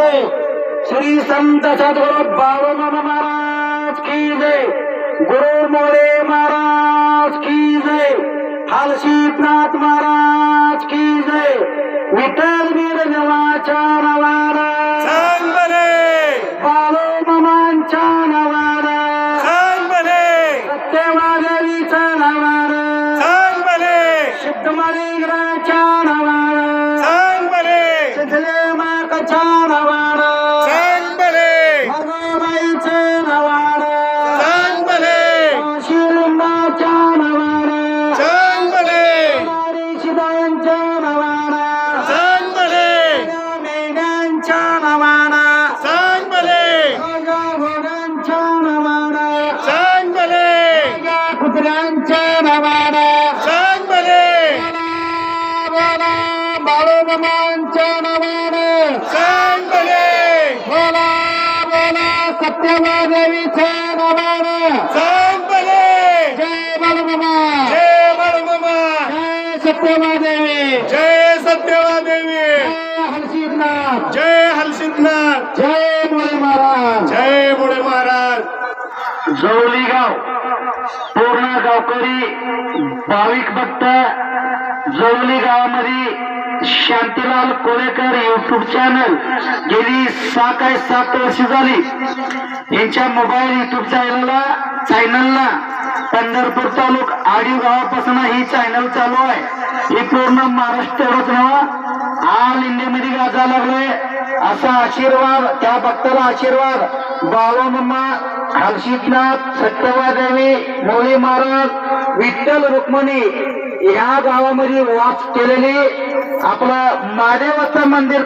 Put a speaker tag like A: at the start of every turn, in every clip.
A: जय। श्री संत सद्गुरु बाळूमामा महाराज की जय। गुरु मोरे महाराज की जय। हलशीतनाथ महाराज की जय। विठ्ठल बिरदेवाच्या नावानं बाळूमामांच्या नावानं सत्यवादेवीचं नावानं सिद्धमलिंगाच्या नावानं सिद्धले माकाच्या नावानं भगवाईचं नावानं शिलिंगाच्या नावानं शिदांच्या नावानं मेघांच्या नावानं घोड्यांच्या नावानं कुत्र्यांच्या नावानं बाळूमामांच्या नावानं बोला बोला सत्यवादेवीच्या नावानं जय बाळूमामा जय सत्यवादेवी हलशीतनाथ
B: जय हलसिद्धनाथ
A: जय मुळे महाराज
B: जय मुळे महाराज
A: जवली गाव पूर्ण गावकरी भाविक भक्त जवली गावामध्ये शांतीलाल कोळेकर युट्यूब चॅनल गेली 7 वर्ष झाली यांच्या मोबाईल युट्यूब चॅनलला पंढरपूर तालुका आडीव गावापासून ही चॅनल चालू आहे। ही पूर्ण महाराष्ट्रात ऑल इंडियामध्ये गाजा लागलोय असा आशीर्वाद त्या भक्ताला आशीर्वाद बाळूमामा हलशीतनाथ सत्यवादेवी मोळी महाराज विठ्ठल रुक्मिणी या गावामध्ये वास केलेली आपलं महादेवाचं मंदिर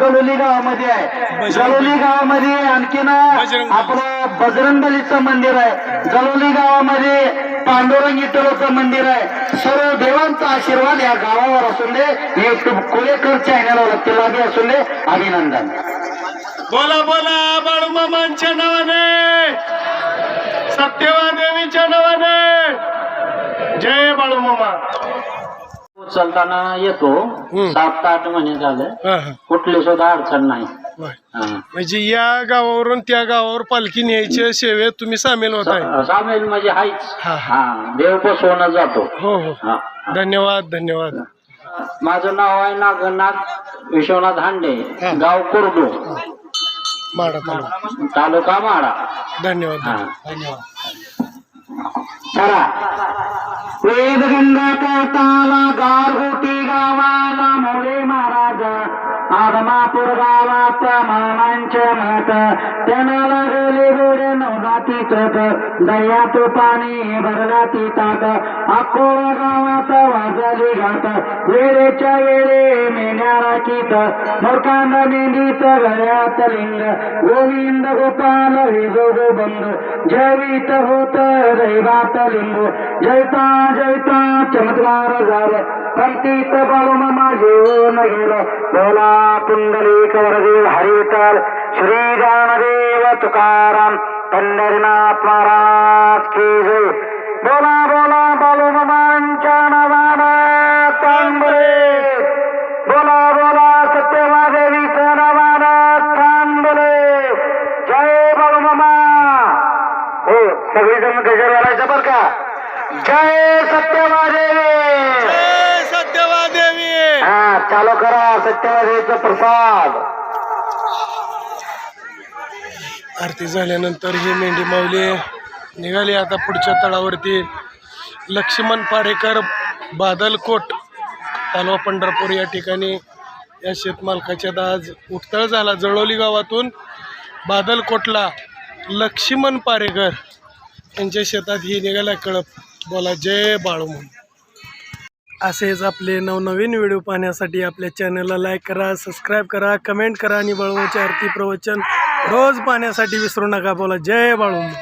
A: गलोली गावामध्ये आहे। गलोली गावामध्ये आणखीन आपलं बजरंगबलीचं मंदिर आहे। गलोली गावामध्ये पांडुरंग विठ्ठलाचं मंदिर आहे। सर्व देवांचा आशीर्वाद या गावावर असून दे। युट्यूब कोळेकर चॅनलवर लागे असून दे। अभिनंदन।
B: बोला बोला बाळूमामांच्या नावाने सत्यवादेवीच्या नावाने जय बाळूमामा।
A: उचलताना येतो 7 ते 8 महिने झाले कुठली सुद्धा अडचण नाही।
B: म्हणजे या गावावरून त्या गावावर पालखी न्यायच्या सेवेत तुम्ही सामील होत आहे?
A: सामील म्हणजे हाच देव बसवून जातो।
B: हो हो धन्यवाद धन्यवाद।
A: माझं नाव आहे नागनाथ विश्वनाथ हांडे गाव कुर्डू
B: माडा
A: तालुका माडा।
B: धन्यवाद
A: चला वेदगंगा काताला गारगोटी गावाला मोळे महाराज आदमापूर गावात मामांचे मठ त्यांना लागले गोडे नवजाती चट दह्यात पाणी भरलाती ताट अकोला गावात वाजली घाट वेळेच्या वेळे मेण्याला कीट मोरकांड मेंढीच गळ्यात लिंग गोविंद गोपाल विजो गोबंद जैवित होत दैवात लिंबू जैता जैता चमत्कार झालं पंक्तीत बाळूमामा जेवण गेलं बोला पुंडलिक वरदेव हरिविठ्ठल श्री ज्ञानदेव तुकाराम पंढरीनाथ महाराज की जय। बोला बोला बाळूमामांच्या नावानं तांबरे बोला बोला सत्यवादेवीच्या नावानं तांबरे जय बाळूमामा। हो सगळेजण गजर वाढायचं बरं का। जय सत्यवादेवी चालू करा सत्यवादेवीचा प्रसाद।
B: आरती झाल्यानंतर ही मेंढी माऊली निघाली आता पुढच्या तळावरती। लक्ष्मण पारेकर बादलकोट तालुका पंढरपूर या ठिकाणी या शेतमालकाच्या आज उठतळ झाला। जळोली गावातून बादलकोटला लक्ष्मण पारेकर यांच्या शेतात ही निघाला कळप। बोला जय बाळूमामा। असेच आपले नवनवीन व्हिडिओ पाहण्यासाठी आपल्या चॅनलला लाईक करा, सबस्क्राईब करा, कमेंट करा आणि बाळूमामाचे आरती प्रवचन रोज पाहण्यासाठी विसरू नका। बोला जय बाळूमामा।